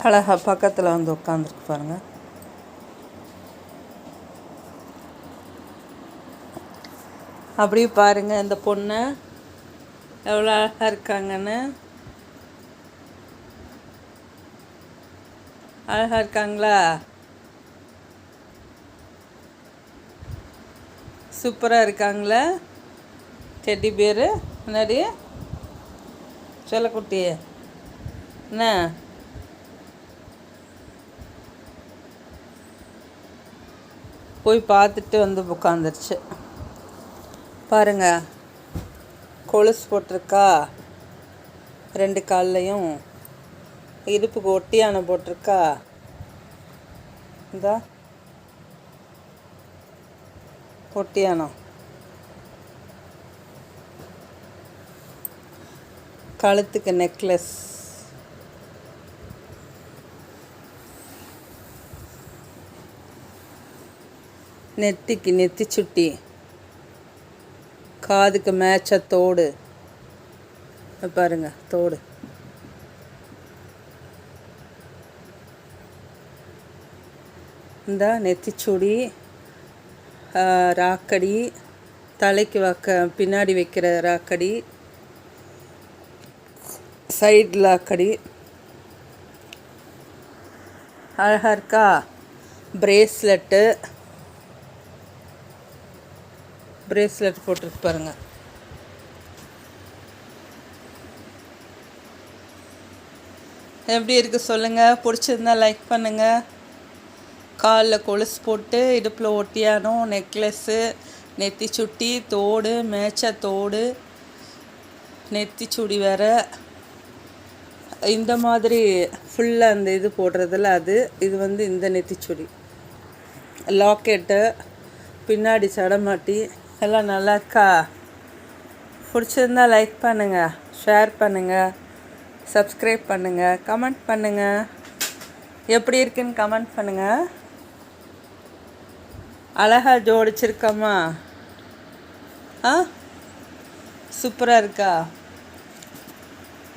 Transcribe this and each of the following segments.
அழகா பக்கத்தில் வந்து உட்காந்துருக்கு பாருங்க. அப்படியே பாருங்க இந்த பொண்ணு எவ்வளோ அழகாக இருக்காங்கன்னு. அழகாக இருக்காங்களா? சூப்பராக இருக்காங்களா? டெட்டி பேர் முன்னாடி செல்லக்குட்டி என்ன போய் பார்த்துட்டு வந்து உட்காந்துருச்சு பாருங்க. கொலுசு போட்டிருக்கா 2 கால்லையும், இடுப்புக்கு ஒட்டியானம் போட்டிருக்கா. இந்த ஒட்டியானம், கழுத்துக்கு நெக்லஸ், நெத்திக்கு நெத்தி சுட்டி, காதுக்கு மேட்ச தோடு பாருங்க, தோடு. இந்த நெத்திச்சுடி, ராக்கடி, தலைக்கு பின்னாடி வைக்கிற ராக்கடி, சைடு லாக்கடி. அழகாக இருக்கா? பிரேஸ்லெட்டு போட்டிருக்கு பாருங்க. எப்படி இருக்குது சொல்லுங்கள். பிடிச்சிருந்தா லைக் பண்ணுங்கள். காலில் கொலுசு போட்டு, இடுப்பில் ஒட்டியானம், நெக்லஸ்ஸு, நெத்தி சுட்டி, தோடு, மேட்ச தோடு, நெத்தி சுடி வேற. இந்த மாதிரி ஃபுல்லாக அந்த இது போடுறதில்ல அது. இது வந்து இந்த நெத்திச்சுடி, லாக்கெட்டு, பின்னாடி சடமாட்டி எல்லாம் நல்லா இருக்கா? பிடிச்சிருந்தா லைக் பண்ணுங்கள், ஷேர் பண்ணுங்கள், சப்ஸ்கிரைப் பண்ணுங்கள், கமெண்ட் பண்ணுங்கள். எப்படி இருக்குன்னு கமெண்ட் பண்ணுங்கள். அழகாக ஜோடிச்சிருக்கம்மா. சூப்பராக இருக்கா?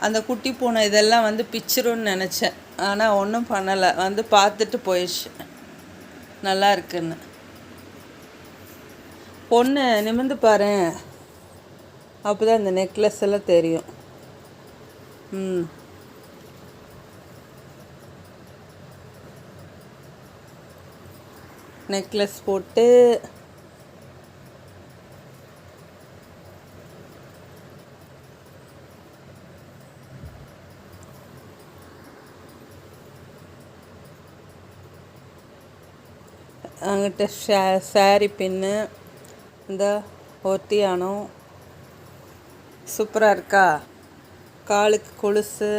அந்த குட்டி பூனை இதெல்லாம் வந்து பிச்சிருன்னு நினச்சேன், ஆனால் ஒன்றும் பண்ணலை. வந்து பார்த்துட்டு போயிடுச்சு நல்லா இருக்குன்னு. பொண்ணு நிமிர்ந்து பாரு, அப்போ தான் இந்த நெக்லஸ் எல்லாம் தெரியும். நெக்லஸ் போட்டு அங்கிட்ட சாரி பின்னு, இந்த ஒட்டியானம் சூப்பராக இருக்கா? காலுக்கு கொலுசு.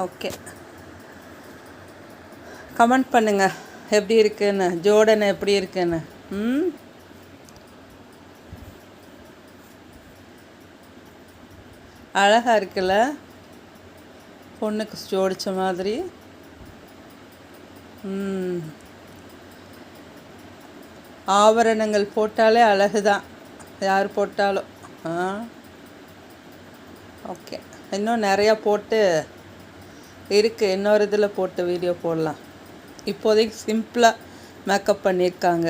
ஓகே, கமெண்ட் பண்ணுங்கள் எப்படி இருக்குன்னு, ஜோடனை எப்படி இருக்குன்னு. அழகாக இருக்குல்ல? பொண்ணுக்கு ஜோடித்த மாதிரி. ஆபரணங்கள் போட்டாலே அழகு தான், யார் போட்டாலும். ஓகே, இன்னும் நிறையா போட்டு இருக்குது. இன்னொரு இதில் போட்டு வீடியோ போடலாம். இப்போதைக்கு சிம்பிளாக மேக்கப் பண்ணியிருக்காங்க.